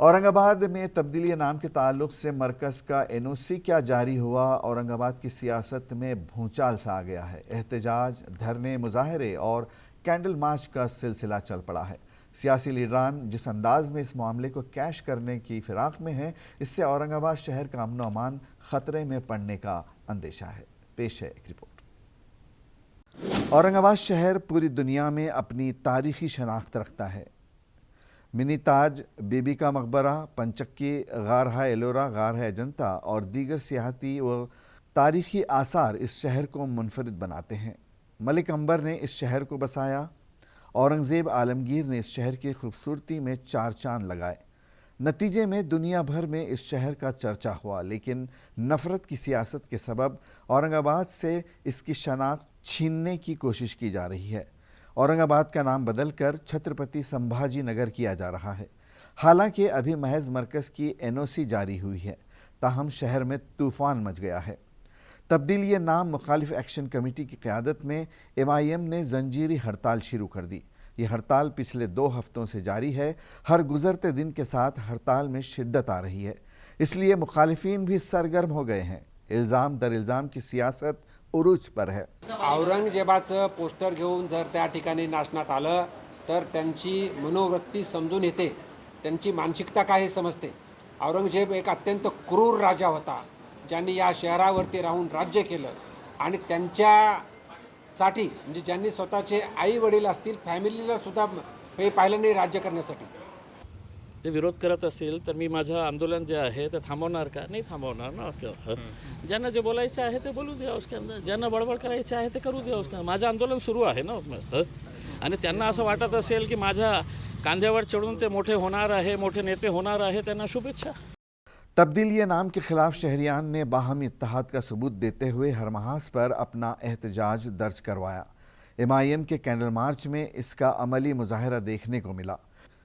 औरंगाबाद में तब्दीली नाम के ताल्लुक से मरकज़ का एनओसी क्या जारी हुआ। औरंगाबाद की सियासत में भूचाल सा आ गया है। एहतजाज, धरने, मुजाहरे और कैंडल मार्च का सिलसिला चल पड़ा है। सियासी लीडरान जिस अंदाज में इस मामले को कैश करने की फिराक में हैं, इससे औरंगाबाद शहर का अमन व अमान खतरे में पड़ने का अंदेशा है। पेश है एक रिपोर्ट। औरंगाबाद शहर पूरी दुनिया में अपनी तारीखी शनाख्त रखता है। मिनी ताज, बीबी का मकबरा, पंचक्की, गारहा एलोरा, गारहा अजंता और दीगर सियाहती व तारीखी आसार इस शहर को मुनफरिद बनाते हैं। मलिक अंबर ने इस शहर को बसाया। औरंगज़ेब आलमगीर ने इस शहर की खूबसूरती में चार चांद लगाए। नतीजे में दुनिया भर में इस शहर का चर्चा हुआ, लेकिन नफ़रत की सियासत के सबब औरंगाबाद से इसकी शनाख्त छीनने की कोशिश की जा रही है। औरंगाबाद का नाम बदलकर छत्रपति संभाजी नगर किया जा रहा है। हालांकि अभी महज मरकज़ की एनओसी जारी हुई है, ताहम शहर में तूफ़ान मच गया है। तब्दीली नाम मुखालिफ एक्शन कमेटी की क़यादत में MIM ने जंजीरी हड़ताल शुरू कर दी। ये हड़ताल पिछले 2 हफ्तों से जारी है। हर गुजरते दिन के साथ हड़ताल में शिद्दत आ रही है, इसलिए मुखालिफिन भी सरगर्म हो गए हैं। इल्ज़ाम दर इल्ज़ाम की सियासत उरूज पर है। औरंगजेबाचं पोस्टर घेऊन जर त्या ठिकाणी नाचण्यात आलं तर त्यांची मनोवृत्ती समजून येते, त्यांची मानसिकता काय समजते। औरंगजेब एक अत्यंत क्रूर राजा होता, ज्यांनी या शहरावरती राहून राज्य केलं आणि त्यांच्यासाठी म्हणजे ज्यांनी स्वतःचे आई वडील असतील, फॅमिलीला सुद्धा हे पाहिलं नाही राज्य करण्यासाठी। ते विरोध करत असेल तर मी माझं आंदोलन जे आहे ते थांबवणार का? नाही थांबवणार ना। ज्यांना जे बोलायचं आहे ते बोलू द्या, उसके अंदर ज्यांना बडबड करायचं आहे ते करू द्या। उसका माझं आंदोलन सुरू आहे ना। आणि त्यांना असं वाटत असेल की माझ्या कांद्यावर चढून ते मोठे होणार आहे, मोठे नेते होणार आहे, त्यांना शुभेच्छा। तब्दीली नाम के खिलाफ शहरियान ने बाहमी इत्तेहाद का सबूत देते हुए हर महाज पर अपना एहतजाज दर्ज करवाया। MIM के कैंडल मार्च में इसका अमली मुजाहरा देखने को मिला।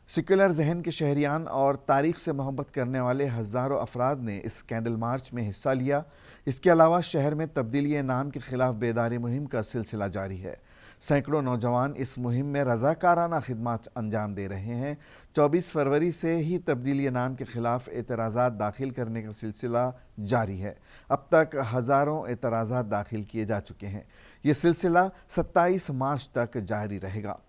सेक्युलर जहन के शहरियान और तारीख से मोहब्बत करने वाले हज़ारों अफराद ने इस कैंडल मार्च में हिस्सा लिया। इसके अलावा शहर में तब्दीली नाम के खिलाफ बेदारी मुहिम का सिलसिला जारी है। सैकड़ों नौजवान इस मुहिम में रज़ाकाराना खिदमत अंजाम दे रहे हैं। 24 फरवरी से ही तब्दीली नाम के खिलाफ एतराज़ात दाखिल करने का सिलसिला जारी है। अब तक हज़ारों एतराज़ात दाखिल किए जा चुके हैं। ये सिलसिला 27 मार्च तक जारी रहेगा।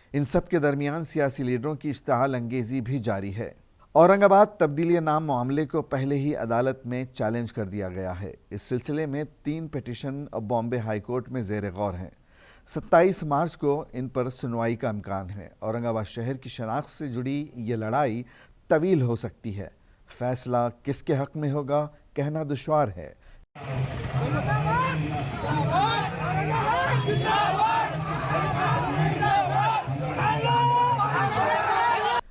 इन सब के दरमियान सियासी लीडरों की इश्तिहाल अंगेजी भी जारी है। औरंगाबाद तब्दीली नाम मामले को पहले ही अदालत में चैलेंज कर दिया गया है। इस सिलसिले में 3 पिटीशन बॉम्बे हाई कोर्ट में ज़ेर गौर हैं। 27 मार्च को इन पर सुनवाई का इम्कान है। औरंगाबाद शहर की शनाख्त से जुड़ी ये लड़ाई तवील हो सकती है। फैसला किसके हक में होगा, कहना दुश्वार है।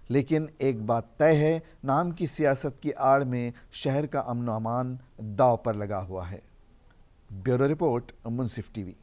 लेकिन एक बात तय है, नाम की सियासत की आड़ में शहर का अमन व अमान दांव पर लगा हुआ है। ब्यूरो रिपोर्ट, मुंसिफ TV।